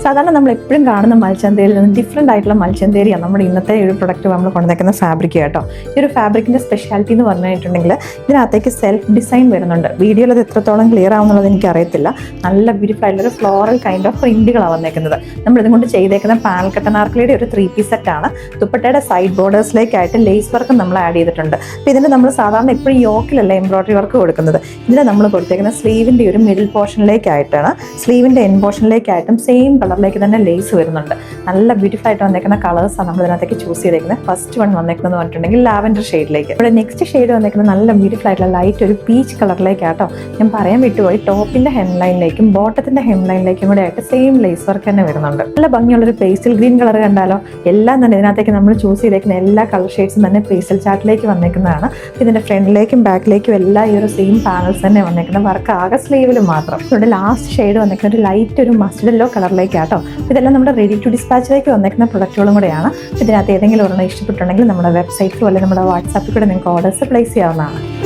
സാധാരണ നമ്മൾ എപ്പോഴും കാണുന്ന മൽച്ചന്തയിൽ നിന്ന് ഡിഫറെൻ്റ് ആയിട്ടുള്ള മൽച്ചന്തേരിയാണ് നമ്മുടെ ഇന്നത്തെ ഒരു പ്രൊഡക്റ്റ് നമ്മൾ കൊണ്ടുവയ്ക്കുന്ന ഫാബ്രിക് കേട്ടോ. ഈ ഒരു ഫാബ്രിക്കിൻ്റെ സ്പെഷ്യാലിറ്റി എന്ന് പറഞ്ഞിട്ടുണ്ടെങ്കിൽ ഇതിനകത്തേക്ക് സെൽഫ് ഡിസൈൻ വരുന്നുണ്ട്. വീഡിയോയിൽ അത് എത്രത്തോളം ക്ലിയർ ആവുന്നുള്ളത് എനിക്കറിയത്തില്ല. നല്ല ബ്യൂട്ടിഫുൾ ആയിട്ടുള്ള ഫ്ലോറൽ കൈൻഡ് ഓഫ് പ്രിന്റുകളാണ് വന്നേക്കുന്നത്. നമ്മൾ ഇതുകൊണ്ട് ചെയ്തേക്കുന്ന പാനൽ കട്ടനാർക്കലിയുടെ ഒരു 3-piece സെറ്റാണ്. ദുപ്പട്ടയുടെ സൈഡ് ബോർഡേഴ്സിലേക്കായിട്ട് ലേസ് വർക്ക് നമ്മൾ ആഡ് ചെയ്തിട്ടുണ്ട്. അപ്പോൾ ഇതിൻ്റെ നമ്മൾ സാധാരണ എപ്പോഴും യോക്കിലല്ല എംബ്രോയിഡറി വർക്ക് കൊടുക്കുന്നത്. ഇതിന് നമ്മൾ കൊടുത്തേക്കുന്ന സ്ലീവിൻ്റെ ഒരു മിഡിൽ പോർഷനിലേക്കായിട്ടാണ്. സ്ലീവിൻ്റെ എൻ പോർഷനിലേക്കായിട്ടും സെയിം കളറിലേക്ക് തന്നെ ലേസ് വരുന്നുണ്ട്. നല്ല ബ്യൂട്ടിഫുൾ ആയിട്ട് വന്നേക്കുന്ന കളേഴ്സാണ് നമ്മൾ ഇതിനകത്തേക്ക് ചൂസ് ചെയ്തേക്കുന്നത്. ഫസ്റ്റ് വൺ വന്നേക്കുന്നത് പറഞ്ഞിട്ടുണ്ടെങ്കിൽ ലാവൻഡർ ഷെയ്ഡിലേക്ക്. ഇവിടെ നെക്സ്റ്റ് ഷെയ്ഡ് വന്നേക്കുന്നത് നല്ല ബ്യൂട്ടിഫുൾ ആയിട്ടുള്ള ലൈറ്റ് ഒരു പീച്ച് കളറിലേക്കാട്ടോ. ഞാൻ പറയാൻ വിട്ടുപോയി, ടോപ്പിന്റെ ഹെം ലൈനിലേക്കും ബോട്ടത്തിന്റെ ഹെം ലൈനിലേക്കും കൂടെ ആയിട്ട് സെയിം ലേസ് വർക്ക് തന്നെ വരുന്നുണ്ട്. നല്ല ഭംഗിയുള്ളൊരു പേസ്റ്റൽ ഗ്രീൻ കളർ കണ്ടാലോ. എല്ലാം തന്നെ ഇതിനകത്തേക്ക് നമ്മൾ ചൂസ് ചെയ്തേക്കുന്ന എല്ലാ കളർ ഷെയ്ഡ്സും തന്നെ പേസ്റ്റൽ ചാർട്ടിലേക്ക് വന്നേക്കുന്നതാണ്. ഇതിന്റെ ഫ്രണ്ടിലേക്കും ബാക്കിലേക്കും എല്ലാം ഈ ഒരു സെയിം പാനൽസ് തന്നെ വന്നേക്കുന്ന വർക്ക് ആകെ സ്ലീവിൽ മാത്രം. ഇവിടെ ലാസ്റ്റ് ഷെയ്ഡ് വന്നേക്കുന്ന ഒരു ലൈറ്റ് ഒരു മസ്റ്റർഡ് യെല്ലോ കളറിലേക്കാട്ടോ. ഇതെല്ലാം നമ്മുടെ റെഡി ടു ഡിസ്പാച്ചിലേക്ക് വന്നേക്കുന്ന പ്രൊഡക്റ്റുകളും കൂടെയാണ്. ഇതിനകത്ത് ഏതെങ്കിലും ഒരെണ്ണം ഇഷ്ടപ്പെട്ടുണ്ടെങ്കിൽ നമ്മുടെ വെബ്സൈറ്റിലോ അല്ലെങ്കിൽ നമ്മുടെ വാട്സാപ്പിൽ കൂടെ നിങ്ങൾക്ക് ഓർഡേഴ്സ് പ്ലേസ് ചെയ്യാവുന്നതാണ്.